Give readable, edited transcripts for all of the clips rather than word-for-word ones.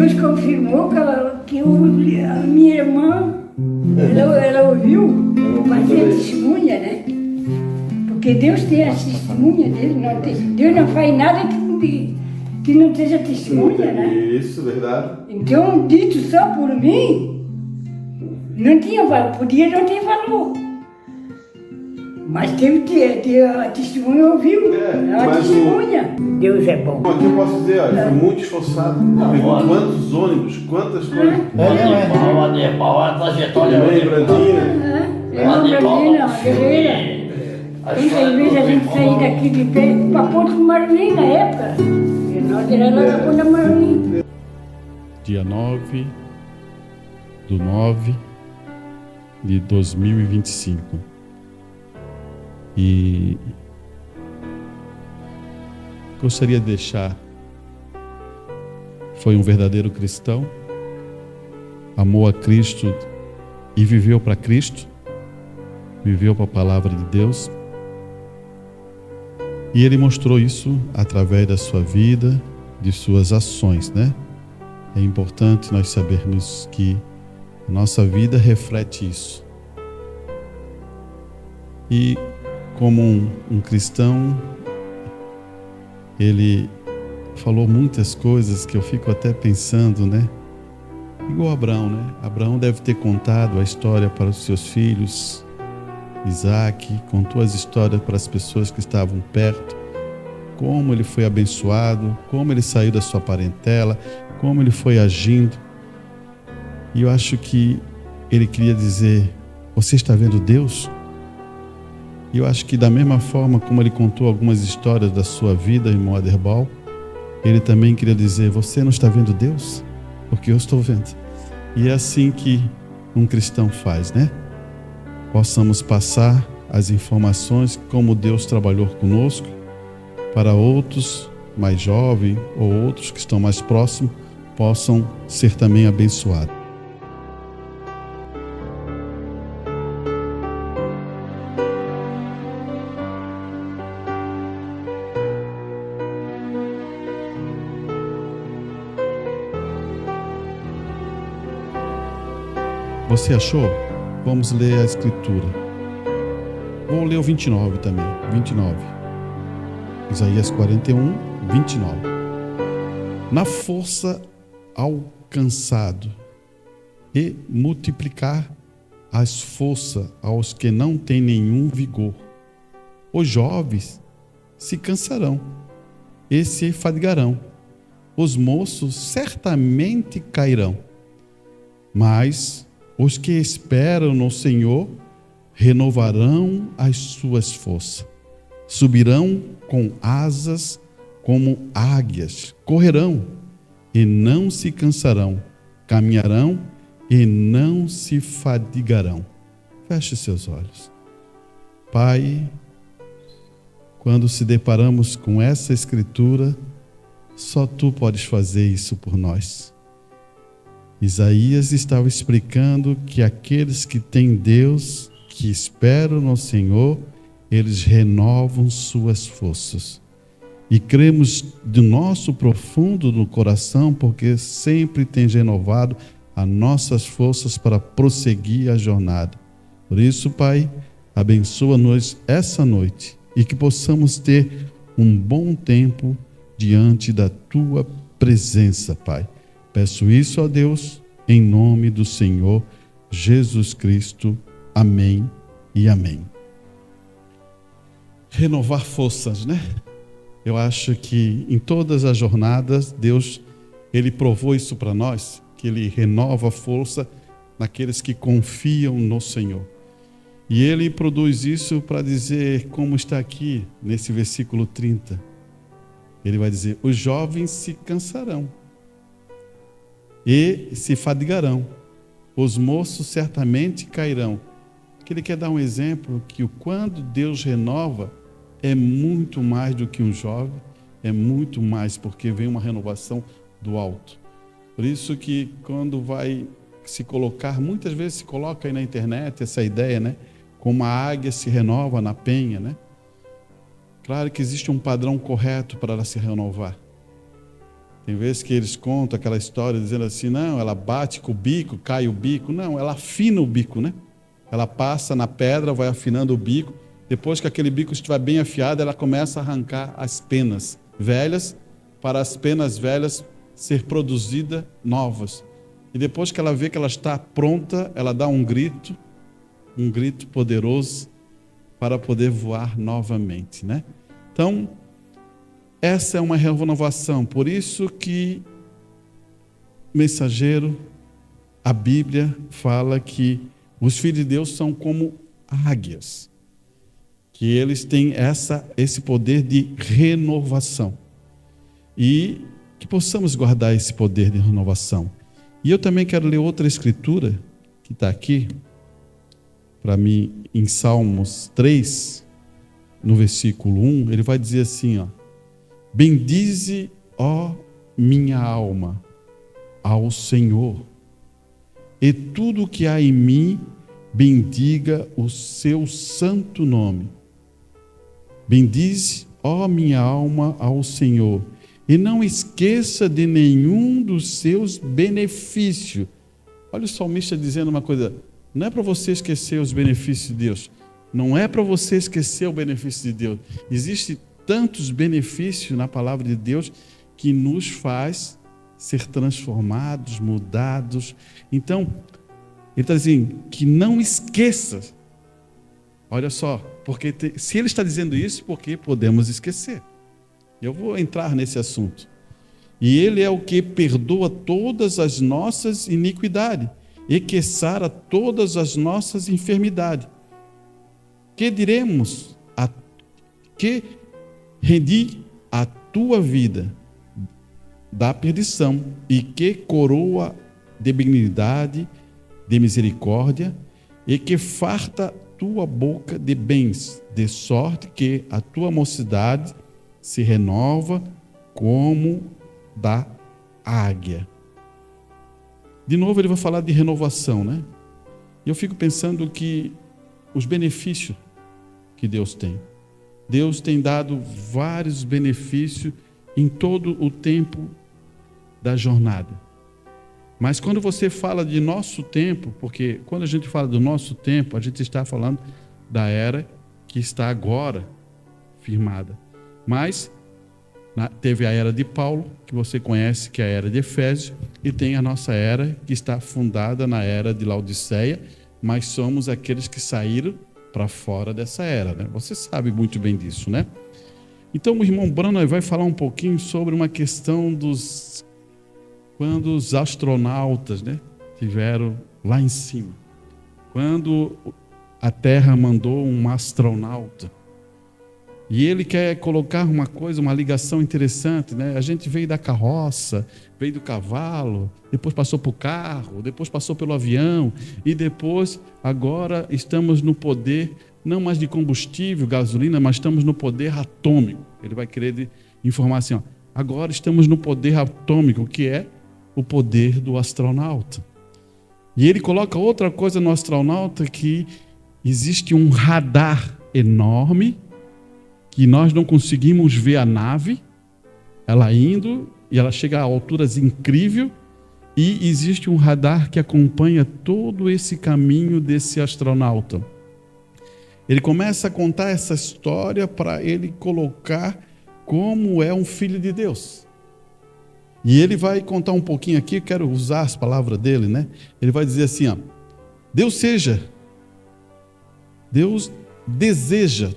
Deus confirmou que a minha irmã, ela ouviu, fazia testemunha, né? Porque Deus tem a testemunha dele, Deus não faz nada que não seja testemunha, né? Isso, verdade. Então, dito só por mim, não tinha valor, podia não ter valor. Mas a testemunha ouviu, a testemunha. Deus é bom. Aqui eu posso dizer, olha, foi muito esforçado. Pegou quantos ônibus, quantas coisas. De pau, a trajetória. Lembrantina. Lembrantina, guerreira. Quantas vezes a gente saía daqui de pé para Ponte Maruim na época. E nós era lá na Ponte Maruim. Dia 9 de 9 de 2025. E gostaria de deixar, foi um verdadeiro cristão, amou a Cristo e viveu para Cristo, viveu para a palavra de Deus, e ele mostrou isso através da sua vida, de suas ações, né? É importante nós sabermos que a nossa vida reflete isso. E como um cristão, ele falou muitas coisas que eu fico até pensando, né? Igual Abraão, né? Abraão deve ter contado a história para os seus filhos. Isaac contou as histórias para as pessoas que estavam perto, como ele foi abençoado, como ele saiu da sua parentela, como ele foi agindo. E eu acho que ele queria dizer: você está vendo Deus? E eu acho que da mesma forma como ele contou algumas histórias da sua vida em Moaderbal, ele também queria dizer: você não está vendo Deus? Porque eu estou vendo. E é assim que um cristão faz, né? Possamos passar as informações como Deus trabalhou conosco para outros mais jovens ou outros que estão mais próximos possam ser também abençoados. Você achou? Vamos ler a escritura. Vou ler o 29 também. 29. Isaías 41, 29. Na força alcançado e multiplicar as forças aos que não têm nenhum vigor. Os jovens se cansarão e se fadigarão. Os moços certamente cairão. Mas os que esperam no Senhor renovarão as suas forças. Subirão com asas como águias. Correrão e não se cansarão. Caminharão e não se fadigarão. Feche seus olhos. Pai, quando se deparamos com essa escritura, só Tu podes fazer isso por nós. Isaías estava explicando que aqueles que têm Deus, que esperam no Senhor, eles renovam suas forças. E cremos do nosso profundo no coração, porque sempre tem renovado as nossas forças para prosseguir a jornada. Por isso, Pai, abençoa-nos essa noite e que possamos ter um bom tempo diante da Tua presença, Pai. Peço isso a Deus, em nome do Senhor Jesus Cristo. Amém e amém. Renovar forças, né? Eu acho que em todas as jornadas, Deus, Ele provou isso para nós, que Ele renova a força naqueles que confiam no Senhor. E Ele produz isso para dizer, como está aqui nesse versículo 30. Ele vai dizer: os jovens se cansarão e se fadigarão, os moços certamente cairão. Que ele quer dar um exemplo que quando Deus renova, é muito mais do que um jovem, é muito mais, porque vem uma renovação do alto. Por isso que quando vai se colocar, muitas vezes se coloca aí na internet essa ideia, né? Como a águia se renova na penha, né? Claro que existe um padrão correto para ela se renovar. Tem vezes que eles contam aquela história dizendo assim, não, ela bate com o bico, cai o bico. Não, ela afina o bico, né? Ela passa na pedra, vai afinando o bico. Depois que aquele bico estiver bem afiado, ela começa a arrancar as penas velhas, para as penas velhas ser produzidas novas. E depois que ela vê que ela está pronta, ela dá um grito poderoso para poder voar novamente, né? Então, essa é uma renovação. Por isso que mensageiro, a Bíblia fala que os filhos de Deus são como águias, que eles têm esse poder de renovação. E que possamos guardar esse poder de renovação. E eu também quero ler outra escritura, que está aqui, para mim, em Salmos 3, no versículo 1, ele vai dizer assim, ó, bendize, ó minha alma, ao Senhor, e tudo que há em mim, bendiga o seu santo nome. Bendize, ó minha alma, ao Senhor, e não esqueça de nenhum dos seus benefícios. Olha o salmista dizendo uma coisa, não é para você esquecer os benefícios de Deus, não é para você esquecer o benefício de Deus. Existem tantos benefícios na palavra de Deus que nos faz ser transformados, mudados. Então, ele está dizendo que não esqueça. Olha só, porque se ele está dizendo isso, porque podemos esquecer. Eu vou entrar nesse assunto. E ele é o que perdoa todas as nossas iniquidades e que sara todas as nossas enfermidades. Que diremos? Que rendi a tua vida da perdição e que coroa de benignidade, de misericórdia, e que farta tua boca de bens, de sorte que a tua mocidade se renova como da águia. De novo ele vai falar de renovação, né? E eu fico pensando que os benefícios que Deus tem. Deus tem dado vários benefícios em todo o tempo da jornada. Mas quando você fala de nosso tempo, porque quando a gente fala do nosso tempo, a gente está falando da era que está agora firmada. Mas teve a era de Paulo, que você conhece, que é a era de Efésios, e tem a nossa era, que está fundada na era de Laodiceia, mas somos aqueles que saíram para fora dessa era, né? Você sabe muito bem disso, né? Então o irmão Branham vai falar um pouquinho sobre uma questão quando os astronautas, né, estiveram lá em cima. Quando a Terra mandou um astronauta, e ele quer colocar uma coisa, uma ligação interessante, né? A gente veio da carroça, veio do cavalo, depois passou para o carro, depois passou pelo avião, e depois, agora, estamos no poder, não mais de combustível, gasolina, mas estamos no poder atômico. Ele vai querer informar assim, ó, agora estamos no poder atômico, que é o poder do astronauta. E ele coloca outra coisa no astronauta, que existe um radar enorme, que nós não conseguimos ver a nave, ela indo, e ela chega a alturas incríveis, e existe um radar que acompanha todo esse caminho desse astronauta. Ele começa a contar essa história para ele colocar como é um filho de Deus. E ele vai contar um pouquinho aqui, eu quero usar as palavras dele, né? Ele vai dizer assim, ó, Deus deseja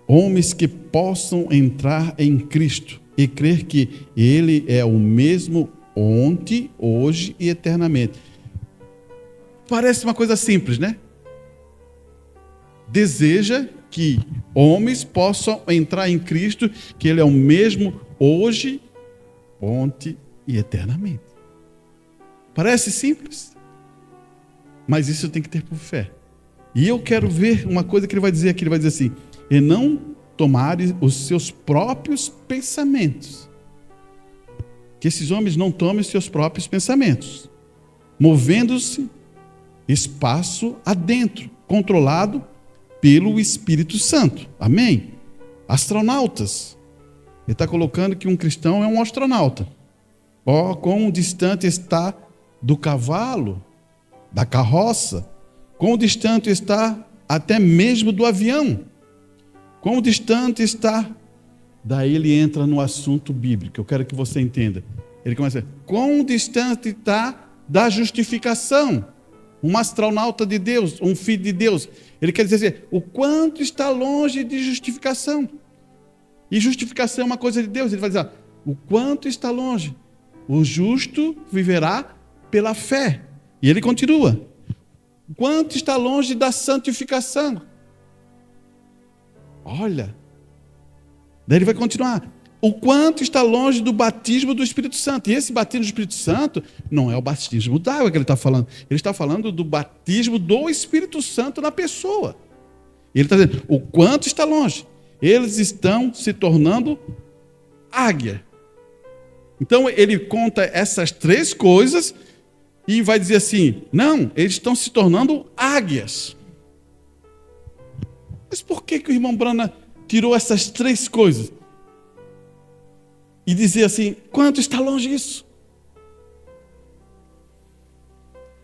homens que possam entrar em Cristo e crer que Ele é o mesmo ontem, hoje e eternamente. Parece uma coisa simples, né? Deseja que homens possam entrar em Cristo, que Ele é o mesmo hoje, ontem e eternamente. Parece simples, mas isso tem que ter por fé. E eu quero ver uma coisa que ele vai dizer aqui, ele vai dizer assim, e não tomarem os seus próprios pensamentos. Que esses homens não tomem os seus próprios pensamentos, movendo-se espaço adentro, controlado pelo Espírito Santo. Amém? Astronautas. Ele está colocando que um cristão é um astronauta. Ó, quão distante está do cavalo, da carroça, quão distante está até mesmo do avião, quão distante está. Daí ele entra no assunto bíblico, eu quero que você entenda. Ele começa a dizer, quão distante está da justificação. Um astronauta de Deus, um filho de Deus. Ele quer dizer, o quanto está longe de justificação. E justificação é uma coisa de Deus. Ele vai dizer, o quanto está longe. O justo viverá pela fé. E ele continua. O quanto está longe da santificação. Olha. Daí ele vai continuar. O quanto está longe do batismo do Espírito Santo. E esse batismo do Espírito Santo não é o batismo d'água que ele está falando. Ele está falando do batismo do Espírito Santo na pessoa. E ele está dizendo, o quanto está longe. Eles estão se tornando águia. Então ele conta essas três coisas e vai dizer assim, não, eles estão se tornando águias. Mas por que o irmão Brana tirou essas três coisas? E dizer assim, quanto está longe isso?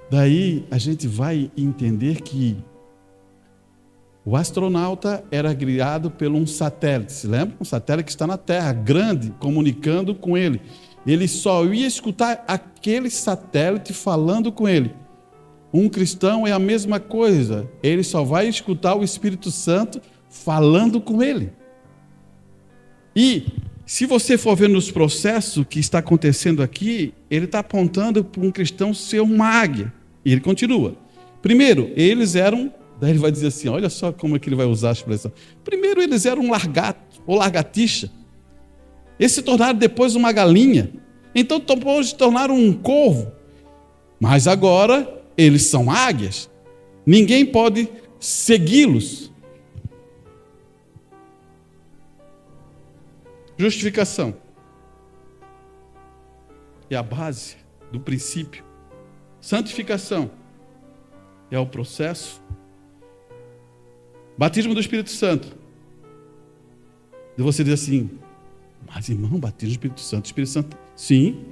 Daí a gente vai entender que o astronauta era guiado por um satélite, se lembra? Um satélite que está na Terra, grande, comunicando com ele. Ele só ia escutar aquele satélite falando com ele. Um cristão é a mesma coisa, ele só vai escutar o Espírito Santo falando com ele. E se você for ver nos processos que está acontecendo aqui, ele está apontando para um cristão ser uma águia. E ele continua. Primeiro, eles eram, daí ele vai dizer assim, olha só como é que ele vai usar a expressão. Primeiro, eles eram um largato, ou largatixa. Eles se tornaram depois uma galinha. Então, depois se tornaram um corvo. Mas agora, eles são águias. Ninguém pode segui-los. Justificação. É a base do princípio. Santificação. É o processo. Batismo do Espírito Santo. E você diz assim, mas irmão, batismo do Espírito Santo, sim.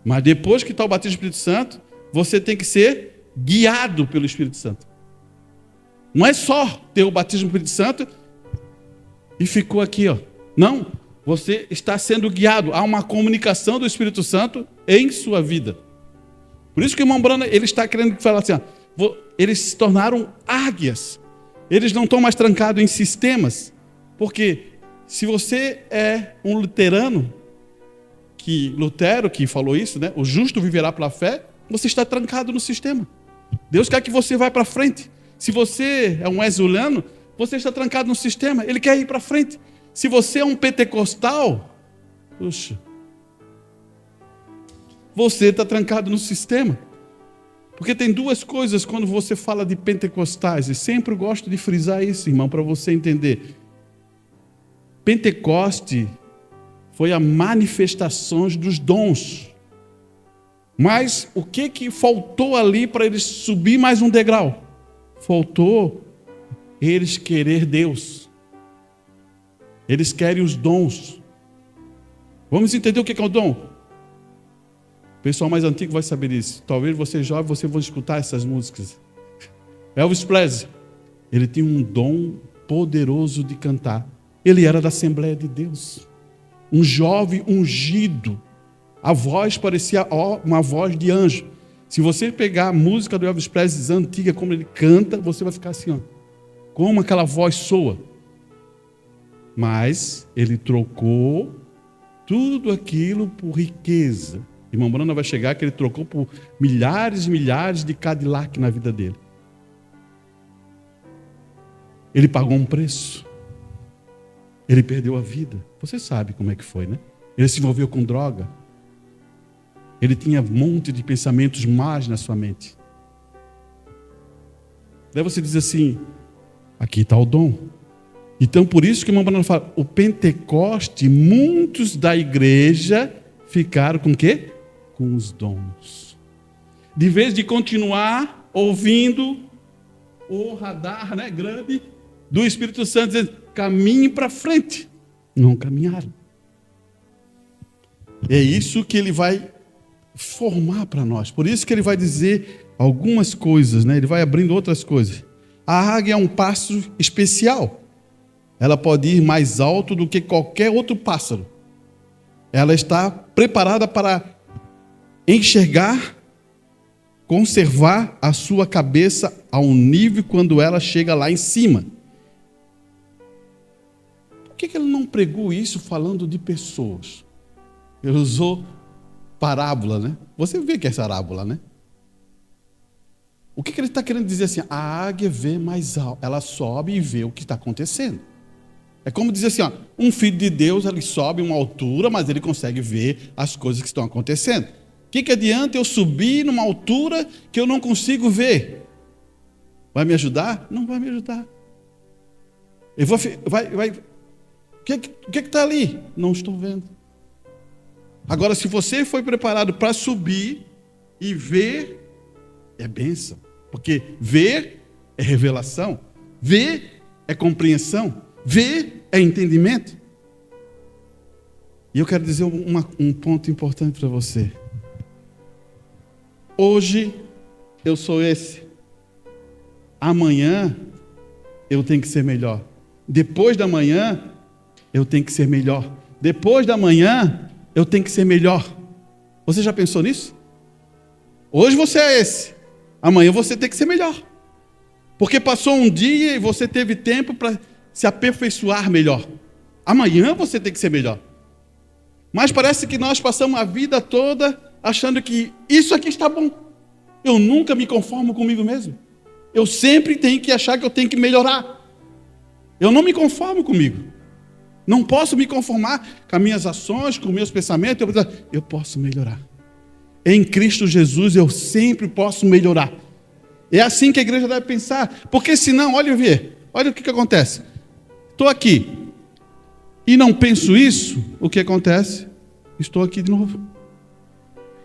Mas depois que está o batismo do Espírito Santo, você tem que ser guiado pelo Espírito Santo. Não é só ter o batismo do Espírito Santo e ficou aqui, ó. Não, você está sendo guiado. Há uma comunicação do Espírito Santo em sua vida. Por isso que o irmão Brana, ele está querendo falar assim, ó, eles se tornaram águias. Eles não estão mais trancados em sistemas. Porque se você é um luterano, Lutero que falou isso, né? O justo viverá pela fé, você está trancado no sistema. Deus quer que você vá para frente. Se você é um wesleyano, você está trancado no sistema. Ele quer ir para frente. Se você é um pentecostal, puxa, você está trancado no sistema. Porque tem duas coisas quando você fala de pentecostais, e sempre gosto de frisar isso, irmão, para você entender. Pentecoste foi a manifestação dos dons. Mas o que faltou ali para eles subir mais um degrau? Faltou eles querer Deus. Eles querem os dons. Vamos entender o que é o dom? O pessoal mais antigo vai saber isso. Talvez você jovem, você vai escutar essas músicas. Elvis Presley, ele tinha um dom poderoso de cantar. Ele era da Assembleia de Deus. Um jovem ungido. A voz parecia uma voz de anjo. Se você pegar a música do Elvis Presley antiga, como ele canta, você vai ficar assim, ó, como aquela voz soa. Mas ele trocou tudo aquilo por riqueza. Irmão Brana vai chegar que ele trocou por milhares e milhares de Cadillac na vida dele. Ele pagou um preço. Ele perdeu a vida. Você sabe como é que foi, né? Ele se envolveu com droga. Ele tinha um monte de pensamentos más na sua mente. Daí você diz assim, aqui está o dom. Então por isso que o irmão Brana fala, o Pentecoste, muitos da igreja ficaram com o quê? Com os dons. De vez de continuar ouvindo o radar, né, grande do Espírito Santo dizendo, caminhe para frente. Não caminharam. É isso que ele vai formar para nós. Por isso que ele vai dizer algumas coisas, né? Ele vai abrindo outras coisas. A águia é um pássaro especial. Ela pode ir mais alto do que qualquer outro pássaro. Ela está preparada para enxergar, conservar a sua cabeça ao nível quando ela chega lá em cima. Por que ele não pregou isso falando de pessoas? Ele usou parábola, né? Você vê que é parábola, né? O que ele está querendo dizer assim? A águia vê mais alto, ela sobe e vê o que está acontecendo. É como dizer assim, ó, um filho de Deus, ele sobe uma altura, mas ele consegue ver as coisas que estão acontecendo. O que adianta eu subir numa altura que eu não consigo ver? Vai me ajudar? Não vai me ajudar. O que está ali? Não estou vendo. Agora, se você foi preparado para subir e ver, é bênção. Porque ver é revelação, ver é compreensão, ver é entendimento. E eu quero dizer um ponto importante para você. Hoje eu sou esse. Amanhã eu tenho que ser melhor. Depois da manhã eu tenho que ser melhor. Depois da manhã eu tenho que ser melhor. Você já pensou nisso? Hoje você é esse. Amanhã você tem que ser melhor. Porque passou um dia e você teve tempo para se aperfeiçoar melhor. Amanhã você tem que ser melhor. Mas parece que nós passamos a vida toda achando que isso aqui está bom. Eu nunca me conformo comigo mesmo. Eu sempre tenho que achar que eu tenho que melhorar. Eu não me conformo comigo. Não posso me conformar com as minhas ações, com os meus pensamentos. Eu posso melhorar. Em Cristo Jesus eu sempre posso melhorar. É assim que a igreja deve pensar. Porque senão, olha o que acontece. Estou aqui e não penso isso, o que acontece? Estou aqui de novo.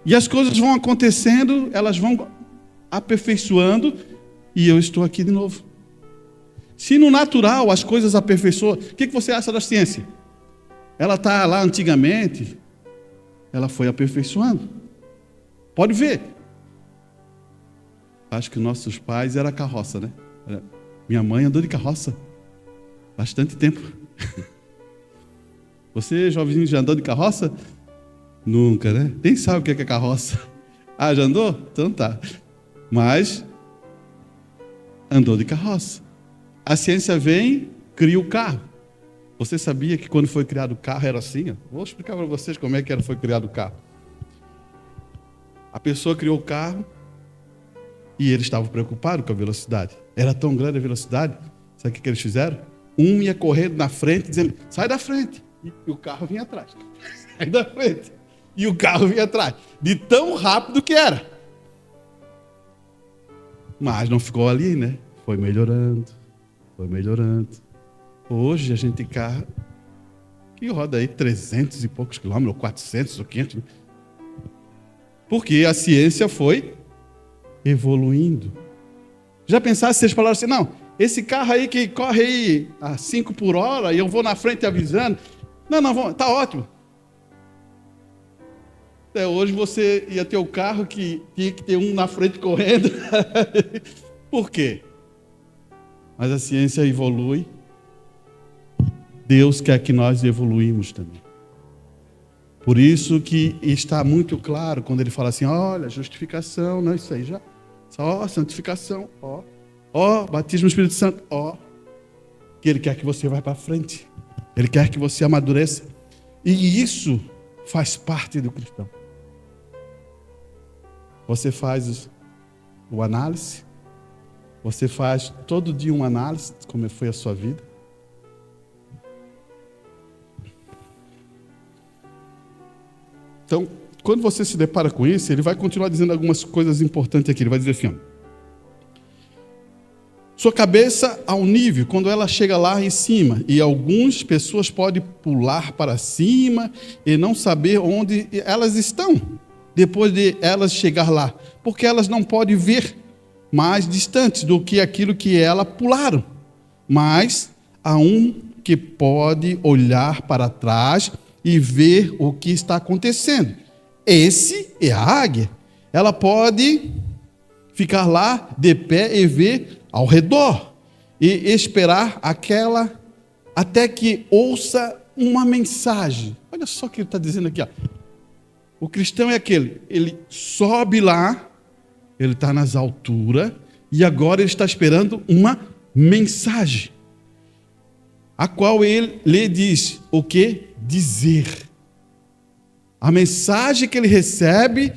E as coisas vão acontecendo, elas vão aperfeiçoando e eu estou aqui de novo. Se no natural as coisas aperfeiçoam, o que você acha da ciência? Ela está lá antigamente, ela foi aperfeiçoando. Pode ver. Acho que nossos pais era carroça, né? Minha mãe andou de carroça bastante tempo. Você, jovenzinho, já andou de carroça? Nunca, né? Nem sabe o que é carroça. Ah, já andou? Então tá. Mas andou de carroça. A ciência vem, cria o carro. Você sabia que quando foi criado o carro era assim? Vou explicar para vocês como é que foi criado o carro. A pessoa criou o carro e eles estavam preocupados com a velocidade. Era tão grande a velocidade. Sabe o que eles fizeram? Um ia correndo na frente, dizendo, sai da frente. E o carro vinha atrás. Sai da frente. E o carro vinha atrás. De tão rápido que era. Mas não ficou ali, né? Foi melhorando. Foi melhorando. Hoje a gente tem carro que roda aí 300 e poucos quilômetros, ou 400 ou 500. Porque a ciência foi evoluindo. Já pensaram se vocês falaram assim, não, esse carro aí que corre aí a 5 por hora e eu vou na frente avisando. Não, tá ótimo. Até hoje você ia ter o carro que tinha que ter um na frente correndo. Por quê? Mas a ciência evolui. Deus quer que nós evoluímos também. Por isso que está muito claro quando ele fala assim, olha, justificação, não, isso aí já, só santificação, batismo no Espírito Santo, que ele quer que você vá para frente. Ele quer que você amadureça. E isso faz parte do cristão. Você faz o análise, você faz todo dia uma análise de como foi a sua vida. Então, quando você se depara com isso, ele vai continuar dizendo algumas coisas importantes aqui. Ele vai dizer assim, sua cabeça ao nível, quando ela chega lá em cima, e algumas pessoas podem pular para cima e não saber onde elas estão, depois de elas chegar lá, porque elas não podem ver mais distantes do que aquilo que elas pularam. Mas há um que pode olhar para trás e ver o que está acontecendo. Esse é a águia. Ela pode ficar lá de pé e ver ao redor e esperar até que ouça uma mensagem. Olha só o que ele está dizendo aqui. Ó. O cristão é aquele, ele sobe lá, ele está nas alturas e agora ele está esperando uma mensagem, a qual ele lhe diz o que dizer. A mensagem que ele recebe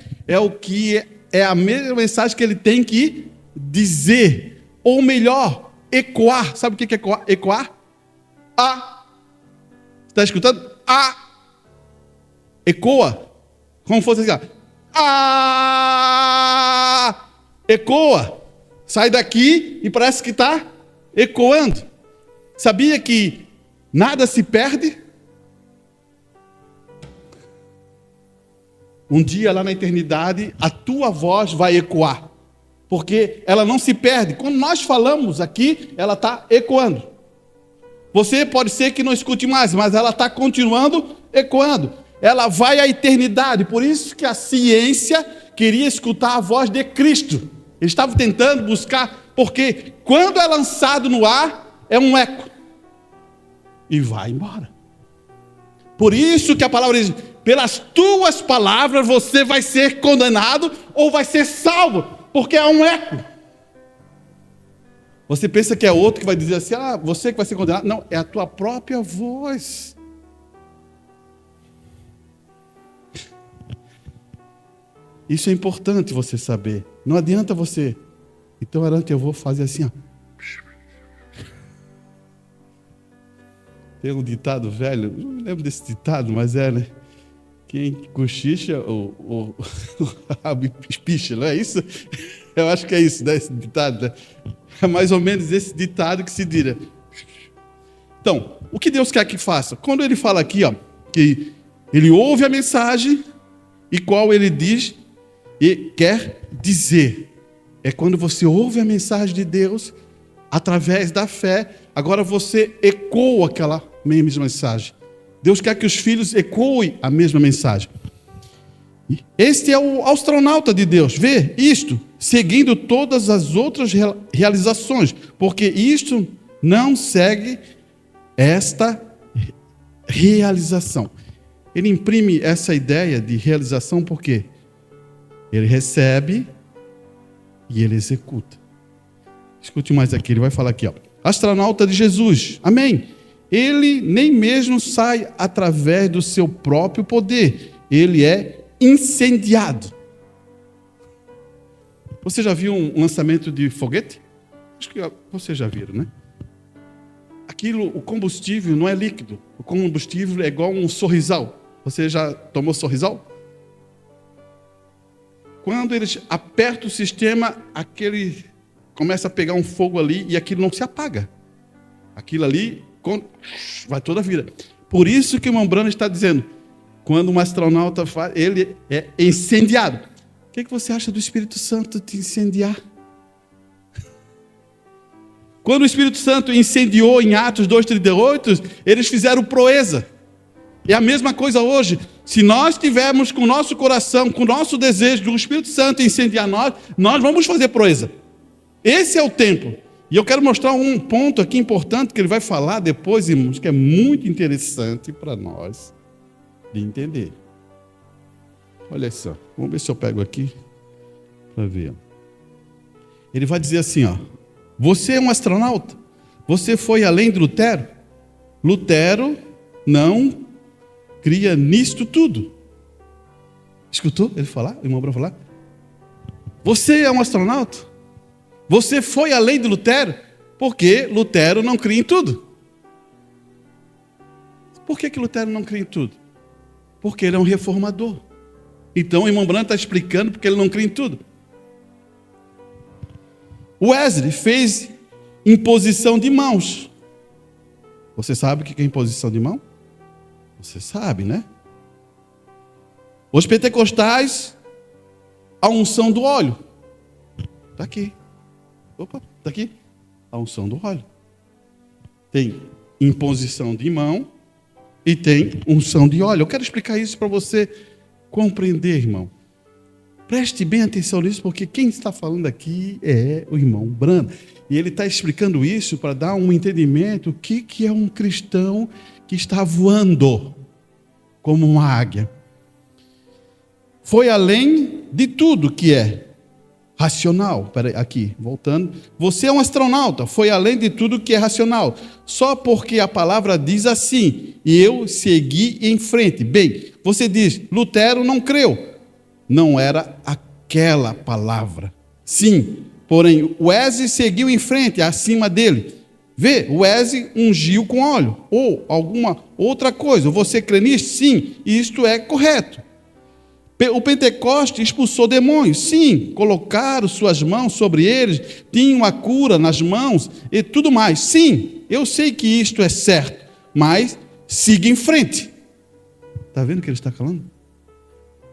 é a mesma mensagem que ele tem que dizer, ou melhor, ecoar. Sabe o que é ecoar? Ecoar? Está escutando? Ecoa. Como fosse assim, ecoa. Sai daqui e parece que está ecoando. Sabia que nada se perde? Um dia lá na eternidade, a tua voz vai ecoar. Porque ela não se perde. Quando nós falamos aqui, ela está ecoando. Você pode ser que não escute mais, mas ela está continuando ecoando. Ela vai à eternidade. Por isso que a ciência queria escutar a voz de Cristo. Eles estavam tentando buscar, porque quando é lançado no ar, é um eco. E vai embora. Por isso que a palavra diz, pelas tuas palavras você vai ser condenado ou vai ser salvo, porque é um eco. Você pensa que é outro que vai dizer assim, você que vai ser condenado. Não, é a tua própria voz. Isso é importante você saber. Não adianta você. Então, Arante, eu vou fazer assim, ó. Tem um ditado velho, não me lembro desse ditado, mas né? Quem cochicha, o rabo espicha, não é isso? Eu acho que é isso, né? Esse ditado, né? É mais ou menos esse ditado que se diz. Então, o que Deus quer que faça? Quando ele fala aqui, ó, que ele ouve a mensagem e qual ele diz e quer dizer. É quando você ouve a mensagem de Deus, através da fé, agora você ecoa aquela mesma mensagem. Deus quer que os filhos ecoem a mesma mensagem. Este é o astronauta de Deus. Vê isto, seguindo todas as outras realizações, porque isto não segue esta realização. Ele imprime essa ideia de realização porque ele recebe e ele executa. Escute mais aqui, ele vai falar aqui, ó. Astronauta de Jesus, amém. Ele nem mesmo sai através do seu próprio poder, ele é incendiado. Você já viu um lançamento de foguete? Acho que vocês já viram, né? O combustível não é líquido, o combustível é igual um sorrisal. Você já tomou sorrisal? Quando eles apertam o sistema, aquele começa a pegar um fogo ali e aquilo não se apaga. Aquilo ali vai toda a vida. Por isso que o irmão Branham está dizendo, quando um astronauta faz, ele é incendiado. O que você acha do Espírito Santo te incendiar? Quando o Espírito Santo incendiou em Atos 2:38, eles fizeram proeza. É a mesma coisa hoje. Se nós tivermos com o nosso coração, com o nosso desejo do Espírito Santo incendiar nós vamos fazer proeza. Esse é o tempo. E eu quero mostrar um ponto aqui importante que ele vai falar depois, irmãos, que é muito interessante para nós de entender. Olha só, vamos ver se eu pego aqui para ver. Ele vai dizer assim, ó, você é um astronauta? Você foi além de Lutero? Lutero não cria nisto tudo. Escutou ele falar? O irmão Branham falar? Você é um astronauta? Você foi além de Lutero? Porque Lutero não cria em tudo. Por que Lutero não cria em tudo? Porque ele é um reformador. Então o irmão Branham está explicando porque ele não cria em tudo. Wesley fez imposição de mãos. Você sabe o que é imposição de mão? Você sabe, né? Os pentecostais, a unção do óleo. Está aqui. Opa, está aqui. A unção do óleo. Tem imposição de mão e tem unção de óleo. Eu quero explicar isso para você compreender, irmão. Preste bem atenção nisso, porque quem está falando aqui é o irmão Brando. E ele está explicando isso para dar um entendimento do que é um cristão que está voando como uma águia. Foi além de tudo que é racional. Peraí, aqui, voltando. Você é um astronauta, foi além de tudo que é racional. Só porque a palavra diz assim, e eu segui em frente. Bem, você diz, Lutero não creu. Não era aquela palavra. Sim, porém, Wesley seguiu em frente, acima dele. Vê, Wesley ungiu com óleo, ou alguma outra coisa. Você crê nisso? Sim, isto é correto. O Pentecoste expulsou demônios, sim, colocaram suas mãos sobre eles, tinham a cura nas mãos e tudo mais. Sim, eu sei que isto é certo, mas siga em frente. Está vendo o que ele está falando?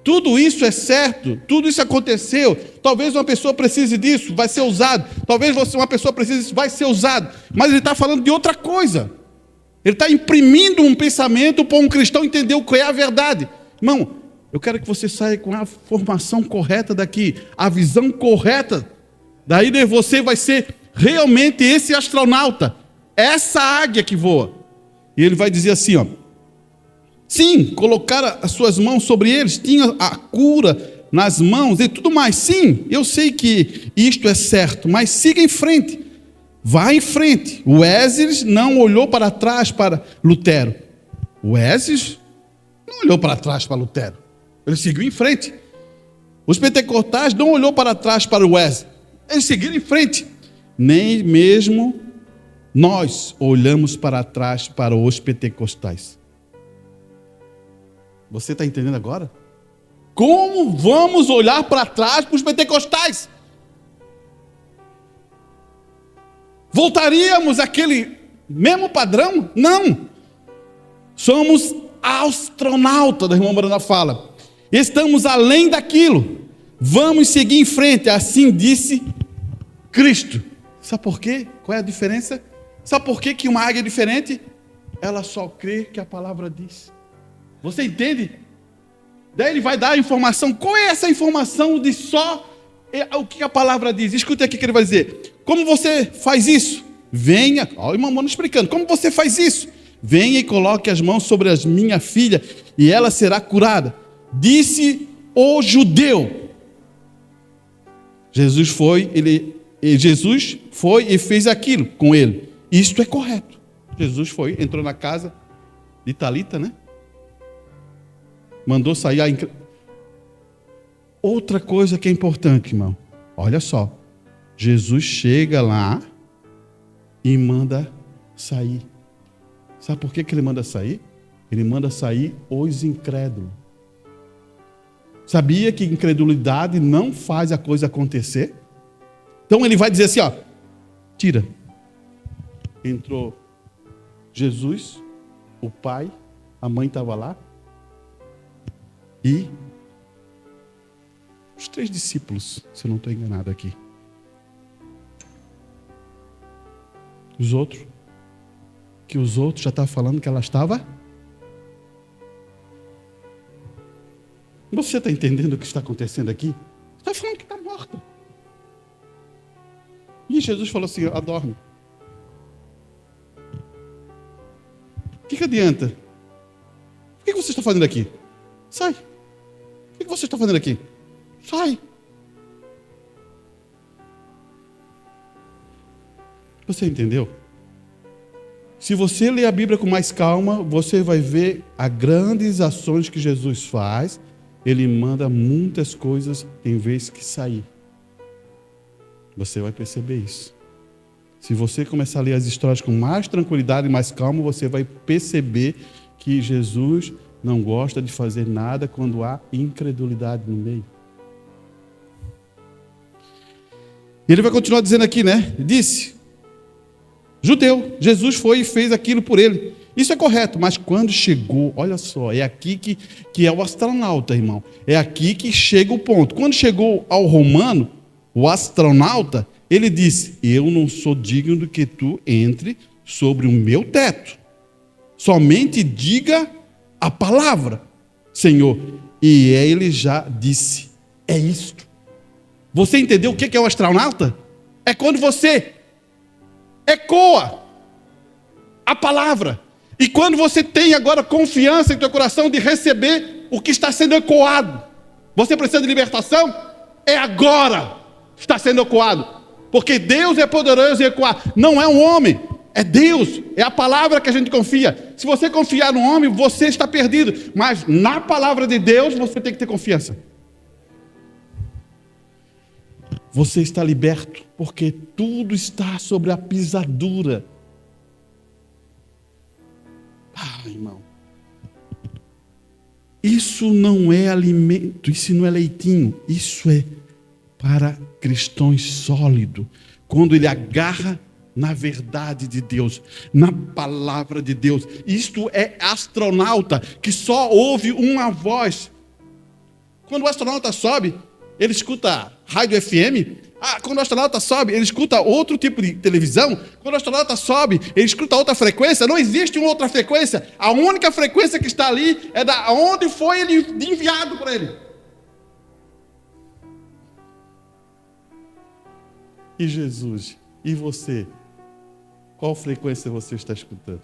Tudo isso é certo, tudo isso aconteceu. Talvez uma pessoa precise disso, vai ser usado. Talvez uma pessoa precise disso, vai ser usado. Mas ele está falando de outra coisa. Ele está imprimindo um pensamento para um cristão entender o que é a verdade. Irmão, eu quero que você saia com a formação correta daqui, a visão correta. Daí você vai ser realmente esse astronauta, essa águia que voa. E ele vai dizer assim, ó. Sim, colocaram as suas mãos sobre eles, tinha a cura nas mãos e tudo mais. Sim, eu sei que isto é certo, mas siga em frente. Vá em frente. O Wesley não olhou para trás para Lutero. O Wesley não olhou para trás para Lutero. Ele seguiu em frente. Os pentecostais não olhou para trás para o Wesley. Eles seguiram em frente. Nem mesmo nós olhamos para trás para os pentecostais. Você está entendendo agora? Como vamos olhar para trás para os pentecostais? Voltaríamos àquele mesmo padrão? Não. Somos astronautas, a irmã Brana fala. Estamos além daquilo. Vamos seguir em frente, assim disse Cristo. Sabe por quê? Qual é a diferença? Sabe por quê que uma águia é diferente? Ela só crê que a palavra diz. Você entende? Daí ele vai dar a informação. Qual é essa informação de só o que a palavra diz? Escuta aqui o que ele vai dizer. Como você faz isso? Venha, olha o irmão Mano explicando. Como você faz isso? Venha e coloque as mãos sobre a minha filha e ela será curada. Disse o judeu. Jesus foi e fez aquilo com ele. Isto é correto. Jesus entrou na casa de Talita, né? Mandou sair a... Outra coisa que é importante, irmão. Olha só. Jesus chega lá e manda sair. Sabe por que ele manda sair? Ele manda sair os incrédulos. Sabia que incredulidade não faz a coisa acontecer? Então ele vai dizer assim, ó. Tira. Entrou Jesus, o pai, a mãe estava lá. E os 3 discípulos, se eu não estou enganado aqui. Os outros já estavam falando que ela estava. Você está entendendo o que está acontecendo aqui? Está falando que está morta. E Jesus falou assim, adorme. O que adianta? O que você está fazendo aqui? Sai. O que você está fazendo aqui? Sai. Você entendeu? Se você ler a Bíblia com mais calma, você vai ver as grandes ações que Jesus faz. Ele manda muitas coisas em vez que sair. Você vai perceber isso. Se você começar a ler as histórias com mais tranquilidade e mais calma, você vai perceber que Jesus não gosta de fazer nada quando há incredulidade no meio. Ele vai continuar dizendo aqui, né? Disse, judeu, Jesus foi e fez aquilo por ele. Isso é correto, mas quando chegou, olha só, é aqui que é o astronauta, irmão. É aqui que chega o ponto. Quando chegou ao romano, o astronauta, ele disse, eu não sou digno de que tu entre sobre o meu teto. Somente diga a palavra, Senhor. E ele já disse, é isto. Você entendeu o que é o astronauta? É quando você ecoa a palavra. E quando você tem agora confiança em teu coração de receber o que está sendo ecoado. Você precisa de libertação? É agora que está sendo ecoado. Porque Deus é poderoso em ecoar. Não é um homem, é Deus. É a palavra que a gente confia. Se você confiar no homem, você está perdido. Mas na palavra de Deus, você tem que ter confiança. Você está liberto, porque tudo está sobre a pisadura. Irmão, isso não é alimento, isso não é leitinho, isso é para cristãos sólidos, quando ele agarra na verdade de Deus, na palavra de Deus. Isto é astronauta que só ouve uma voz. Quando o astronauta sobe, ele escuta rádio FM. Quando o astronauta sobe, ele escuta outro tipo de televisão. Quando o astronauta sobe, ele escuta outra frequência. Não existe uma outra frequência. A única frequência que está ali é da onde foi ele enviado para ele. E Jesus, e você? Qual frequência você está escutando?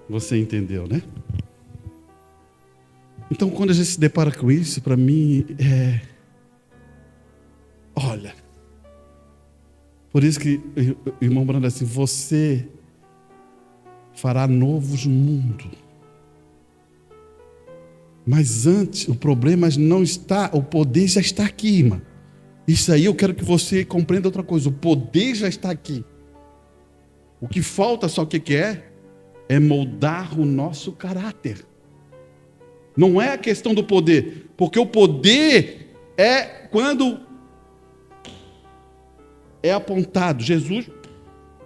Você entendeu, né? Então, quando a gente se depara com isso, para mim olha, por isso que o irmão Brando assim, você fará novos mundos. Mas antes, o problema não está, o poder já está aqui, irmão. Isso aí eu quero que você compreenda outra coisa, o poder já está aqui. O que falta, só o que é moldar o nosso caráter. Não é a questão do poder, porque o poder é quando é apontado, Jesus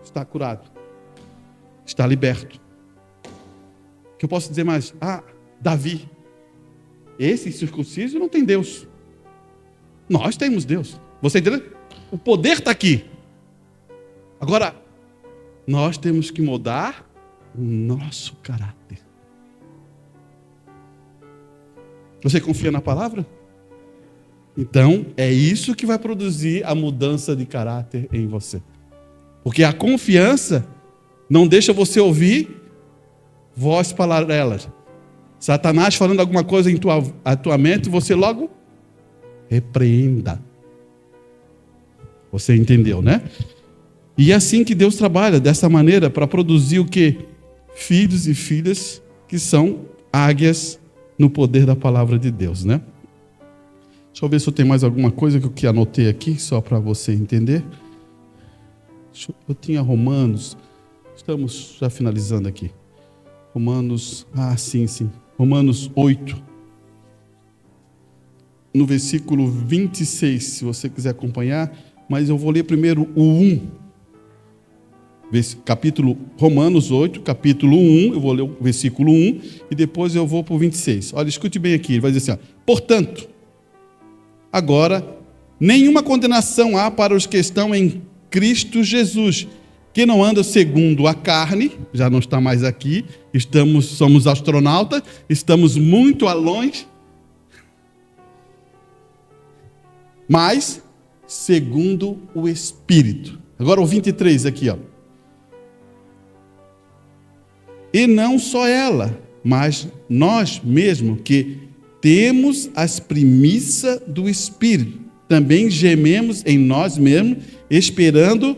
está curado, está liberto. O que eu posso dizer mais? Davi, esse circunciso não tem Deus. Nós temos Deus. Você entendeu? O poder está aqui. Agora, nós temos que mudar o nosso caráter. Você confia na palavra? Então, é isso que vai produzir a mudança de caráter em você. Porque a confiança não deixa você ouvir voz paralelas. Satanás falando alguma coisa em tua mente, você logo repreenda. Você entendeu, né? E é assim que Deus trabalha, dessa maneira, para produzir o quê? Filhos e filhas que são águias no poder da palavra de Deus, né? Deixa eu ver se eu tenho mais alguma coisa que eu anotei aqui, só para você entender. Eu tinha Romanos, estamos já finalizando aqui. Romanos, sim. Romanos 8, no versículo 26, se você quiser acompanhar, mas eu vou ler primeiro o 1. Romanos 8, capítulo 1, eu vou ler o versículo 1 e depois eu vou para o 26. Olha, escute bem aqui, ele vai dizer assim, portanto, agora, nenhuma condenação há para os que estão em Cristo Jesus, que não andam segundo a carne, já não está mais aqui, somos astronautas, estamos muito longe, mas segundo o Espírito. Agora o 23 aqui, ó. E não só ela, mas nós mesmos que temos as primícias do Espírito, também gememos em nós mesmos, esperando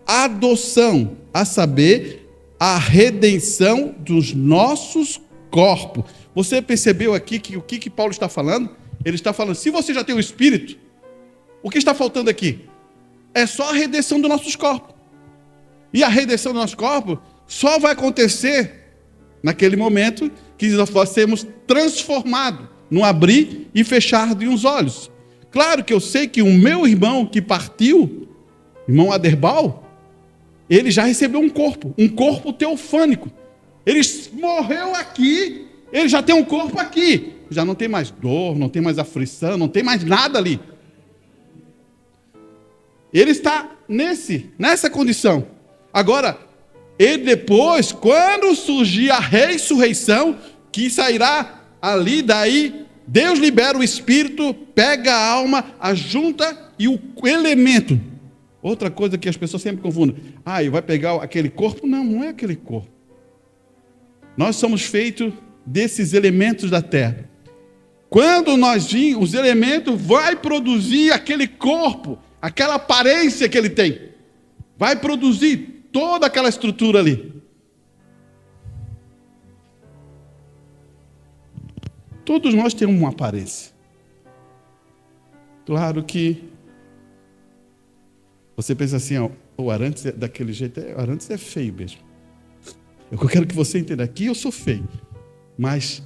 a adoção, a saber, a redenção dos nossos corpos. Você percebeu aqui que o que Paulo está falando? Ele está falando, se você já tem o Espírito, o que está faltando aqui? É só a redenção dos nossos corpos. E a redenção do nosso corpo só vai acontecer naquele momento que nós sermos transformados, no abrir e fechar de uns olhos. Claro que eu sei que o meu irmão que partiu, irmão Aderbal, ele já recebeu um corpo teofânico. Ele morreu aqui, ele já tem um corpo aqui. Já não tem mais dor, não tem mais aflição, não tem mais nada ali. Ele está nessa condição. Agora, E depois, quando surgir a ressurreição, que sairá ali, daí, Deus libera o espírito, pega a alma, ajunta e o elemento. Outra coisa que as pessoas sempre confundem. E vai pegar aquele corpo? Não, não é aquele corpo. Nós somos feitos desses elementos da terra. Quando nós vimos, os elementos vai produzir aquele corpo, aquela aparência que ele tem. Vai produzir toda aquela estrutura ali. Todos nós temos uma aparência. Claro que você pensa assim, o Arantes é daquele jeito, o Arantes é feio mesmo. Eu quero que você entenda, aqui eu sou feio. Mas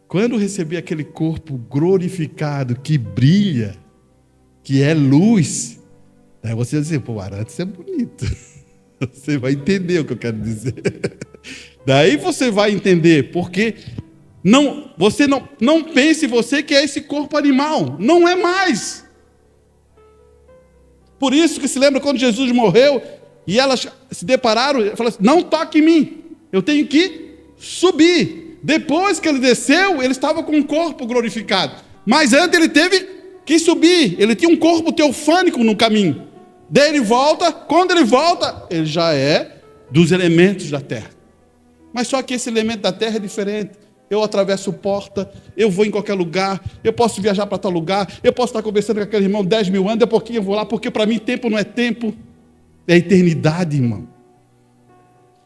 quando eu receber aquele corpo glorificado, que brilha, que é luz, aí você vai dizer, o Arantes é bonito. Você vai entender o que eu quero dizer. Daí você vai entender, porque você não pense você que é esse corpo animal. Não é mais. Por isso que se lembra quando Jesus morreu, e elas se depararam, e falaram assim, não toque em mim. Eu tenho que subir. Depois que ele desceu, ele estava com um corpo glorificado. Mas antes ele teve que subir. Ele tinha um corpo teofânico no caminho. Daí ele volta. Quando ele volta, ele já é dos elementos da terra. Mas só que esse elemento da terra é diferente. Eu atravesso porta, eu vou em qualquer lugar, eu posso viajar para tal lugar, eu posso estar conversando com aquele irmão 10 mil anos, daqui a pouquinho eu vou lá, porque para mim tempo não é tempo, é eternidade, irmão.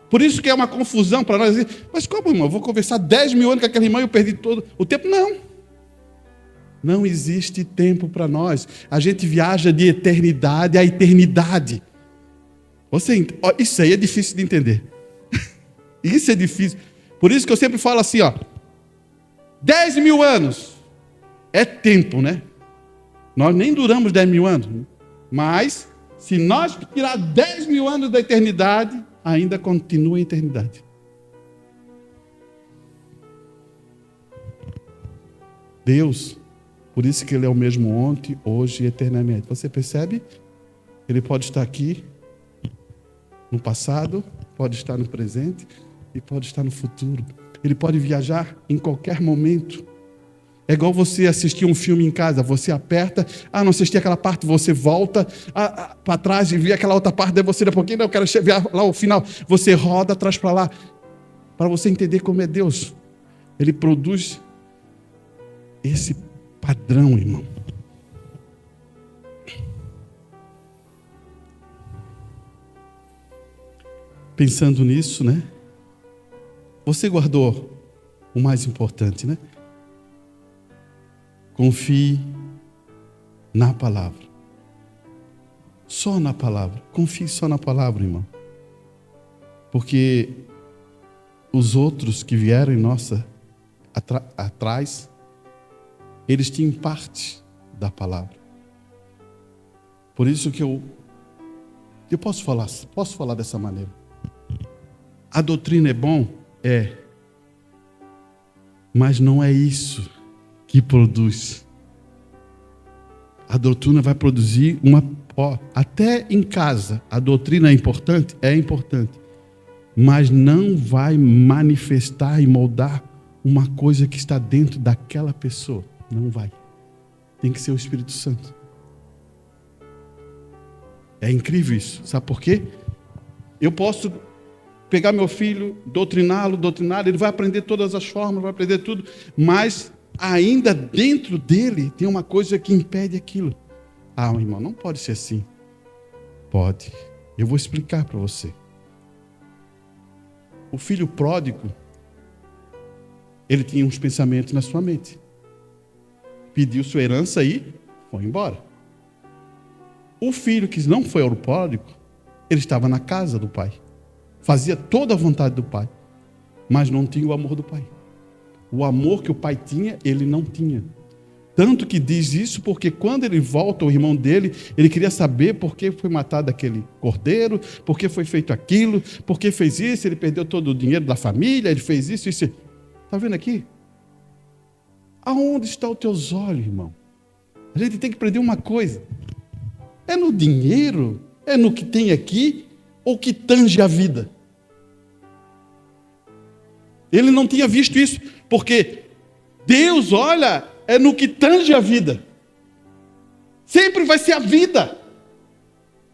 Por isso que é uma confusão para nós dizer, mas como, irmão? Eu vou conversar 10 mil anos com aquele irmão e eu perdi todo o tempo? Não. Não existe tempo para nós. A gente viaja de eternidade a eternidade. Isso aí é difícil de entender. Isso é difícil. Por isso que eu sempre falo assim, 10 mil anos é tempo, né? Nós nem duramos 10 mil anos. Mas, se nós tirar 10 mil anos da eternidade, ainda continua a eternidade. Deus, por isso que Ele é o mesmo ontem, hoje e eternamente. Você percebe? Ele pode estar aqui no passado, pode estar no presente e pode estar no futuro. Ele pode viajar em qualquer momento. É igual você assistir um filme em casa, você aperta, não assisti aquela parte, você volta para trás e vê aquela outra parte, daí você, daqui a pouquinho, eu quero chegar lá ao final, você roda atrás para lá, para você entender como é Deus. Ele produz esse padrão, irmão. Pensando nisso, né? Você guardou o mais importante, né? Confie na palavra. Só na palavra. Confie só na palavra, irmão. Porque os outros que vieram em atrás, eles tinham parte da palavra. Por isso que eu posso falar dessa maneira. A doutrina é bom? É. Mas não é isso que produz. A doutrina vai produzir até em casa, a doutrina é importante? É importante. Mas não vai manifestar e moldar uma coisa que está dentro daquela pessoa. Não vai. Tem que ser o Espírito Santo. É incrível isso. Sabe por quê? Eu posso pegar meu filho, doutriná-lo, ele vai aprender todas as formas, vai aprender tudo, mas ainda dentro dele tem uma coisa que impede aquilo. Irmão, não pode ser assim. Pode. Eu vou explicar para você. O filho pródigo, ele tinha uns pensamentos na sua mente. Pediu sua herança e foi embora. O filho que não foi ao pródigo, ele estava na casa do pai. Fazia toda a vontade do pai, mas não tinha o amor do pai. O amor que o pai tinha, ele não tinha. Tanto que diz isso porque quando ele volta, o irmão dele, ele queria saber por que foi matado aquele cordeiro, por que foi feito aquilo, por que fez isso, ele perdeu todo o dinheiro da família, ele fez isso. Está vendo aqui? Aonde estão os teus olhos, irmão? A gente tem que aprender uma coisa. É no dinheiro? É no que tem aqui? Ou que tange a vida? Ele não tinha visto isso, porque Deus olha no que tange a vida. Sempre vai ser a vida.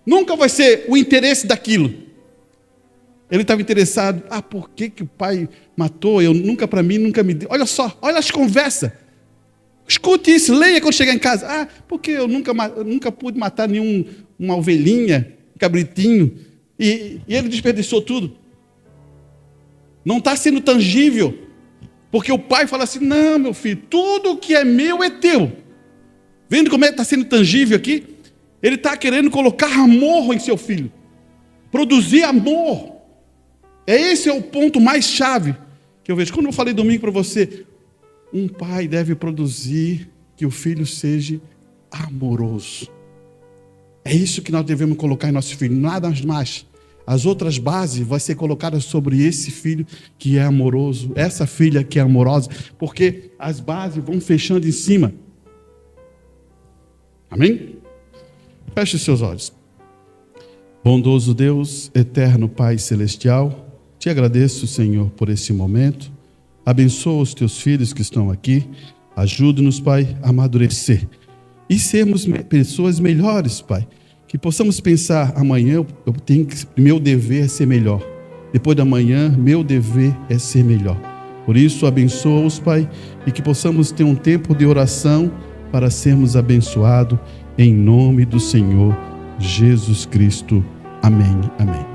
Nunca vai ser o interesse daquilo. Ele estava interessado, por que o pai matou? Eu nunca me deu. Olha só, olha as conversas. Escute isso, leia quando chegar em casa. Porque eu nunca pude matar uma ovelhinha, um cabritinho, e ele desperdiçou tudo. Não está sendo tangível, porque o pai fala assim, não, meu filho, tudo que é meu é teu. Vendo como está sendo tangível aqui? Ele está querendo colocar amor em seu filho, produzir amor. Esse é o ponto mais chave que eu vejo. Quando eu falei domingo para você, um pai deve produzir que o filho seja amoroso. É isso que nós devemos colocar em nosso filho, nada mais. As outras bases vão ser colocadas sobre esse filho que é amoroso, essa filha que é amorosa, porque as bases vão fechando em cima. Amém? Feche seus olhos. Bondoso Deus, eterno Pai Celestial, te agradeço, Senhor, por esse momento. Abençoa os teus filhos que estão aqui. Ajude-nos, Pai, a amadurecer e sermos pessoas melhores, Pai. Que possamos pensar, amanhã meu dever é ser melhor. Depois da manhã, meu dever é ser melhor. Por isso, abençoa-os, Pai, e que possamos ter um tempo de oração para sermos abençoados, em nome do Senhor Jesus Cristo. Amém. Amém.